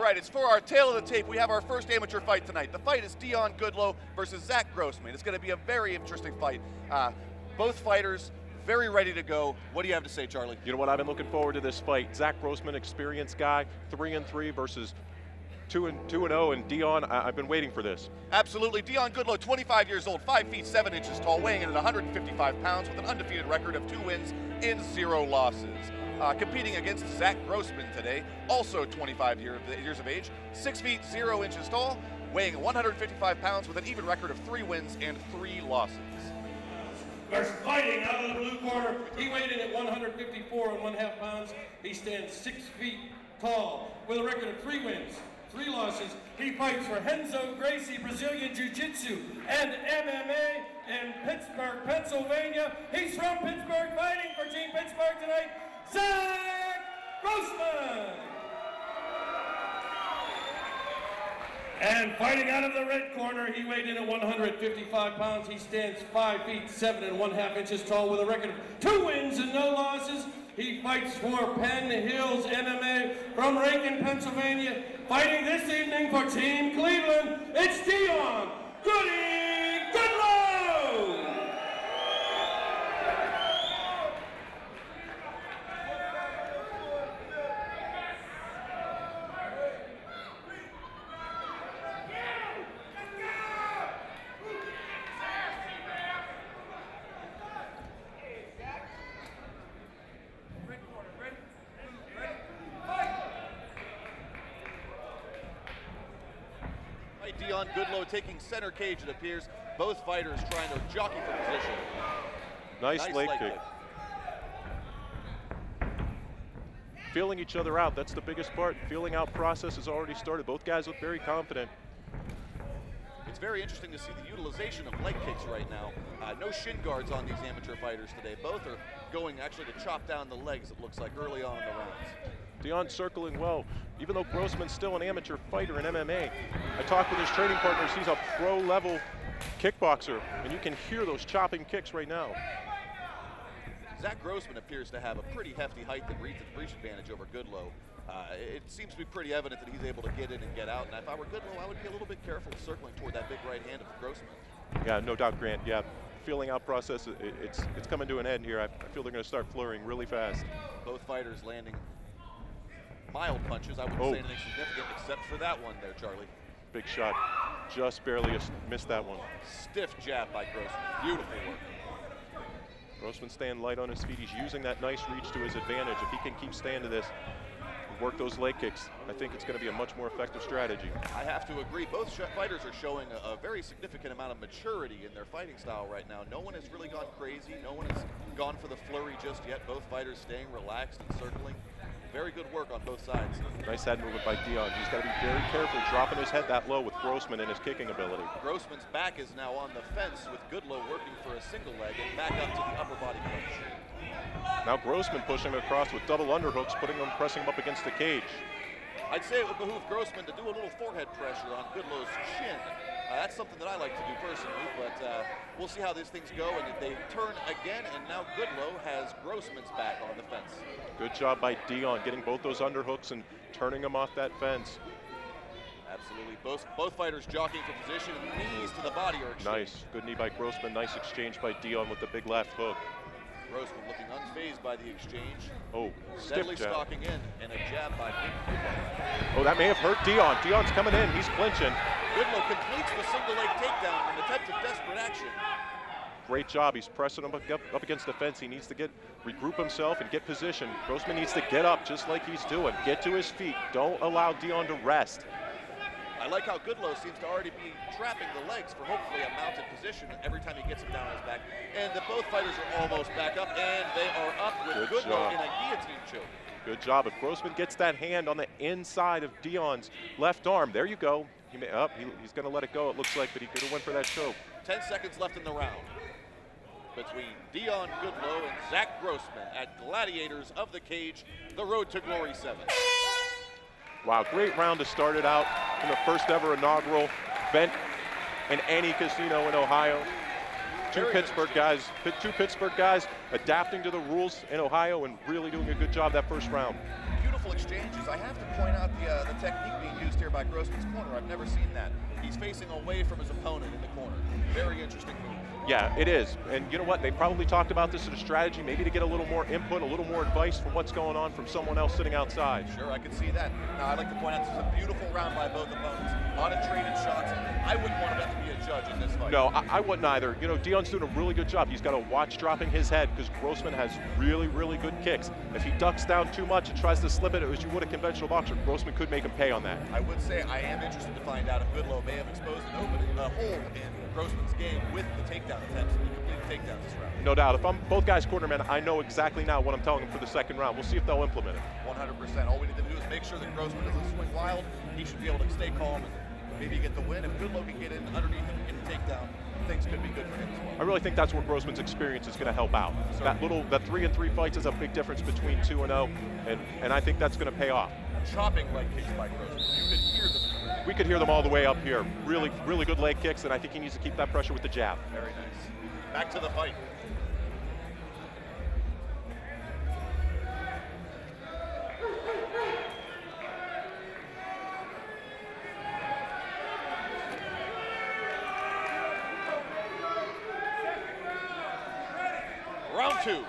All right, it's for our tail of the tape. We have our first amateur fight tonight. The fight is Deon Goodlow versus Zack Grossman. It's going to be a very interesting fight. Both fighters very ready to go. What do you have to say, Charlie? You know what? I've been looking forward to this fight. Zack Grossman, experienced guy, 3-3 versus 2-0, and Deon, I've been waiting for this. Absolutely. Deon Goodlow, 25 years old, 5 feet 7 inches tall, weighing in at 155 pounds with an undefeated record of 2 wins in 0 losses. Competing against Zack Grossman today, also 25 years of age, 6 feet 0 inches tall, weighing 155 pounds with an even record of 3 wins and 3 losses. First fighting out of the blue corner, he weighed in at 154.5 pounds. He stands 6 feet tall with a record of 3 wins, 3 losses. He fights for Renzo, Gracie, Brazilian Jiu-Jitsu and MMA in Pittsburgh, Pennsylvania. He's from Pittsburgh, fighting for Team Pittsburgh tonight, Zack Grossman. And fighting out of the red corner, he weighed in at 155 pounds. He stands 5 feet 7.5 inches tall with a record of 2 wins and no losses. He fights for Penn MMA from Rankin, Pennsylvania. Fighting this evening for Team Cleveland, it's Deon Goodlow. Deon Goodlow taking center cage, it appears. Both fighters trying to jockey for position. Nice leg kick. Feeling each other out, that's the biggest part. Feeling out process has already started. Both guys look very confident. It's very interesting to see the utilization of leg kicks right now. No shin guards on these amateur fighters today. Both are going actually to chop down the legs, it looks like, early on in the rounds. Deon circling well. Even though Grossman's still an amateur fighter in MMA, I talked with his training partners, he's a pro-level kickboxer, and you can hear those chopping kicks right now. Zack Grossman appears to have a pretty hefty height and reach advantage over Goodlow. It seems to be pretty evident that he's able to get in and get out, and if I were Goodlow, I would be a little bit careful circling toward that big right hand of Grossman. Yeah, no doubt, Grant. Yeah, feeling out process, it's coming to an end here. I feel they're going to start flurrying really fast. Both fighters landing mild punches. I wouldn't say anything significant except for that one there, Charlie. Big shot. Just barely missed that one. Stiff jab by Grossman. Beautiful work. Grossman staying light on his feet. He's using that nice reach to his advantage. If he can keep staying to this and work those leg kicks, I think it's going to be a much more effective strategy. I have to agree. Both fighters are showing a very significant amount of maturity in their fighting style right now. No one has really gone crazy. No one has gone for the flurry just yet. Both fighters staying relaxed and circling. Very good work on both sides. Nice head movement by Deon. He's got to be very careful dropping his head that low with Grossman and his kicking ability. Grossman's back is now on the fence with Goodlow working for a single leg and back up to the upper body punch. Now Grossman pushing him across with double underhooks, pressing him up against the cage. I'd say it would behoove Grossman to do a little forehead pressure on Goodlow's chin. That's something that I like to do personally, but we'll see how these things go. And if they turn again, and now Goodlow has Grossman's back on the fence. Good job by Deon, getting both those underhooks and turning him off that fence. Absolutely. Both fighters jockeying for position, and knees to the body are exchanged. Nice. Good knee by Grossman. Nice exchange by Deon with the big left hook. Grossman looking unfazed by the exchange. Oh, steadily stiff jab. Stalking in, and a jab by Goodlow. Oh, that may have hurt Deon. Deon's coming in. He's clinching. Goodlow completes the single leg takedown in an attempt of desperate action. Great job. He's pressing him up against the fence. He needs to regroup himself and get position. Grossman needs to get up just like he's doing. Get to his feet. Don't allow Deon to rest. I like how Goodlow seems to already be trapping the legs for hopefully a mounted position every time he gets him down on his back. And both fighters are almost back up, and they are up with Goodlow in a guillotine choke. Good job. If Grossman gets that hand on the inside of Deon's left arm, there you go. He's going to let it go, it looks like, but he could have went for that choke. 10 seconds left in the round between Deon Goodlow and Zack Grossman at Gladiators of the Cage, the Road to Glory 7. Wow, great round to start it out in the first ever inaugural event in any casino in Ohio. Two Pittsburgh guys adapting to the rules in Ohio and really doing a good job that first round. Beautiful exchange. exchanges. I have to point out the technique being used here by Grossman's corner. I've never seen that. He's facing away from his opponent in the corner. Very interesting move. Yeah, it is. And you know what? They probably talked about this as a strategy, maybe to get a little more input, a little more advice from what's going on from someone else sitting outside. Sure, I can see that. Now, I'd like to point out this is a beautiful round by both opponents. A lot of traded shots. I wouldn't want to have to be a judge in this fight. No, I wouldn't either. You know, Deon's doing a really good job. He's got to watch dropping his head because Grossman has really, really good kicks. If he ducks down too much and tries to slip it as you would a conventional boxer, Grossman could make him pay on that. I would say I am interested to find out if Goodlow may have exposed an opening, a hole in Grossman's game with the takedown attempts. He completed takedowns this round. No doubt. If I'm both guys' cornermen, I know exactly now what I'm telling them for the second round. We'll see if they'll implement it. 100%. All we need to do is make sure that Grossman doesn't swing wild. He should be able to stay calm and maybe get the win. If Goodlow can get in underneath him and get a takedown, things could be good for him as well. I really think that's where Grossman's experience is going to help out. That 3-3 fights is a big difference between 2-0, and I think that's going to pay off. Chopping leg kicks by Grossman. You could hear them. We could hear them all the way up here. Really, really good leg kicks, and I think he needs to keep that pressure with the jab. Very nice. Back to the fight. Round 2.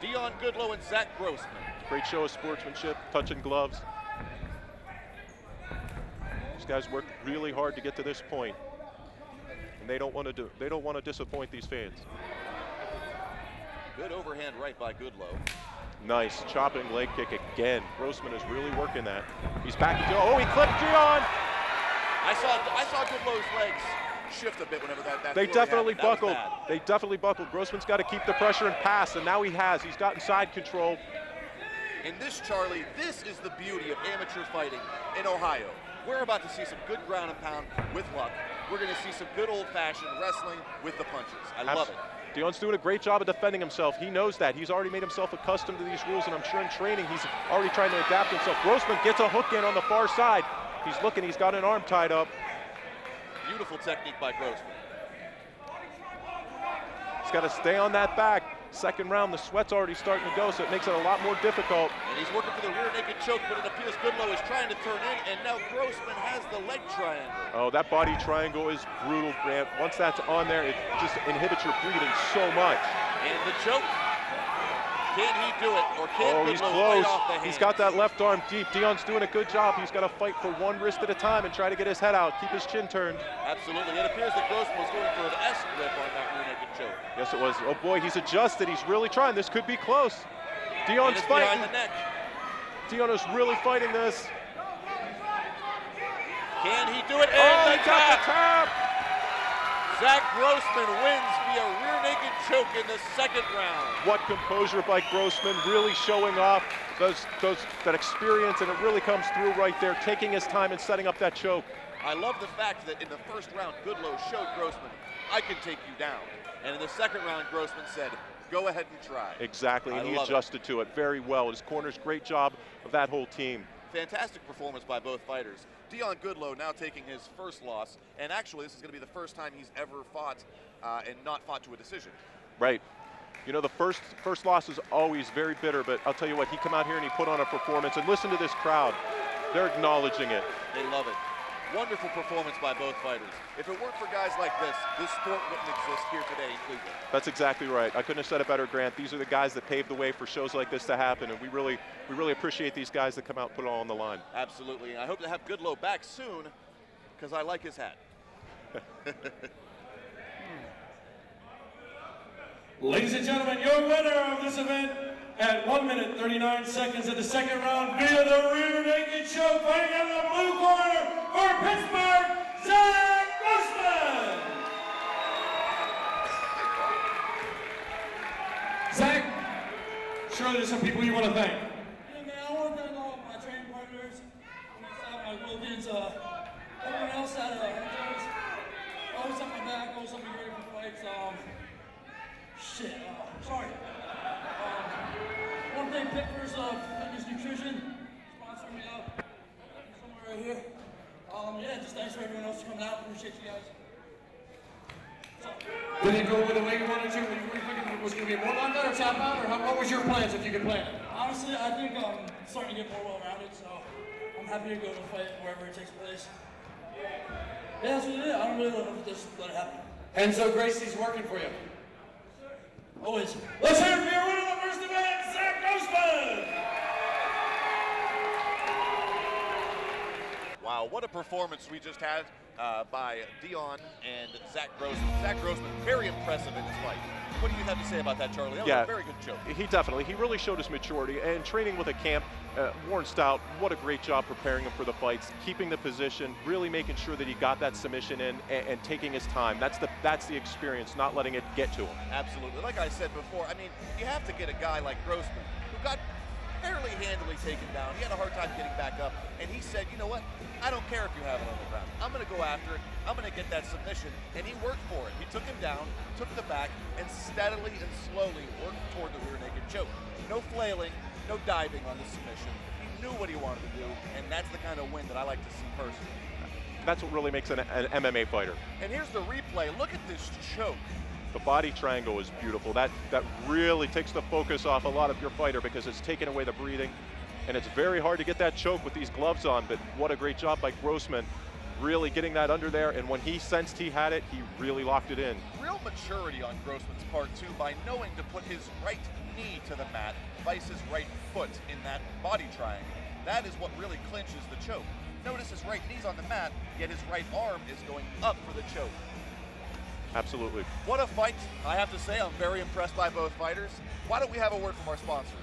Deon Goodlow and Zack Grossman. Great show of sportsmanship, touching gloves. These guys worked really hard to get to this point, and they don't want to disappoint these fans. Good overhand right by Goodlow. Nice chopping leg kick again. Grossman is really working that. He's back again. Oh, he clipped Deon. I saw Goodlow's legs shift a bit whenever that They definitely happened. buckled. They definitely buckled. Grossman's got to keep the pressure and pass, and now he has. He's gotten side control. And this, Charlie, this is the beauty of amateur fighting in Ohio. We're about to see some good ground and pound with luck. We're going to see some good old-fashioned wrestling with the punches. I love it. Deon's doing a great job of defending himself. He knows that. He's already made himself accustomed to these rules, and I'm sure in training he's already trying to adapt himself. Grossman gets a hook in on the far side. He's looking. He's got an arm tied up. Beautiful technique by Grossman. He's got to stay on that back. Second round, the sweat's already starting to go, so it makes it a lot more difficult. And he's working for the rear naked choke, but it appears Goodlow is trying to turn in, and now Grossman has the leg triangle. Oh, that body triangle is brutal, Grant. Once that's on there, it just inhibits your breathing so much. And the choke. Can he do it, or can he's Goodlow close. fight off the hand? He's got that left arm deep. Deon's doing a good job. He's got to fight for one wrist at a time and try to get his head out, keep his chin turned. Absolutely. It appears that Grossman was going for an S grip on that rear naked choke. Yes, it was. Oh boy, he's adjusted. He's really trying. This could be close. Deon's fighting. Behind the neck. Deon is really fighting this. Can he do it? Oh, And he got the tap. Zack Grossman wins via rear naked choke in the second round. What composure by Grossman, really showing off that experience, and it really comes through right there, taking his time and setting up that choke. I love the fact that in the first round, Goodlow showed Grossman, I can take you down. And in the second round, Grossman said, go ahead and try. Exactly, and he adjusted to it very well. His corner's great job of that whole team. Fantastic performance by both fighters. Deon Goodlow now taking his first loss, and actually this is going to be the first time he's ever fought and not fought to a decision. Right. You know, the first loss is always very bitter, but I'll tell you what, he come out here and he put on a performance, and listen to this crowd. They're acknowledging it. They love it. Wonderful performance by both fighters. If it weren't for guys like this sport wouldn't exist here today in Cleveland. That's exactly right. I couldn't have said it better, Grant. These are the guys that paved the way for shows like this to happen, and we really appreciate these guys that come out and put it all on the line. Absolutely, and I hope to have Goodlow back soon, because I like his hat. Ladies and gentlemen, your winner of this event at 1 minute 39 seconds of the second round via the rear naked choke, fighting out of the blue corner for Pittsburgh, Zack Grossman. Zack, surely there's some people you want to thank. Yeah, man, I want to thank all my training partners, my Wilkins, everyone else that always on my back, always on me ready for fights. Sorry. I want to thank Pickers Fitness Nutrition, sponsoring me out somewhere right here. Yeah, just thanks for everyone else coming out. Appreciate you guys. Did it go with the way you wanted to? Were you thinking it was going to be more knockout or tap out, or what was your plans if you could plan it? I honestly, I think I'm starting to get more well-rounded, so I'm happy to go to fight wherever it takes place. Yeah, that's what it is. I don't really want to just let it happen. And so Gracie's working for you. Always. Let's hear it for your winner of the first event, Zack Grossman! Wow, what a performance we just had by Deon and Zack Grossman. Zack Grossman, very impressive in his fight. What do you have to say about that, Charlie? That was a very good choke. He really showed his maturity, and training with a camp. Warren Stout, what a great job preparing him for the fights, keeping the position, really making sure that he got that submission in and taking his time. That's the experience, not letting it get to him. Absolutely. Like I said before, I mean, you have to get a guy like Grossman, who got fairly handily taken down. He had a hard time getting back up, and he said, you know what? I don't care if you have it on the ground. I'm going to go after it. I'm going to get that submission, and he worked for it. He took him down, took the back, and steadily and slowly worked toward the rear naked choke. No flailing, no diving on the submission. He knew what he wanted to do, and that's the kind of win that I like to see personally. That's what really makes an MMA fighter. And here's the replay. Look at this choke. The body triangle is beautiful. That really takes the focus off a lot of your fighter because it's taking away the breathing. And it's very hard to get that choke with these gloves on, but what a great job by Grossman, really getting that under there, and when he sensed he had it, he really locked it in. Real maturity on Grossman's part, too, by knowing to put his right knee to the mat, vice his right foot in that body triangle. That is what really clinches the choke. Notice his right knee's on the mat, yet his right arm is going up for the choke. Absolutely. What a fight. I have to say, I'm very impressed by both fighters. Why don't we have a word from our sponsors?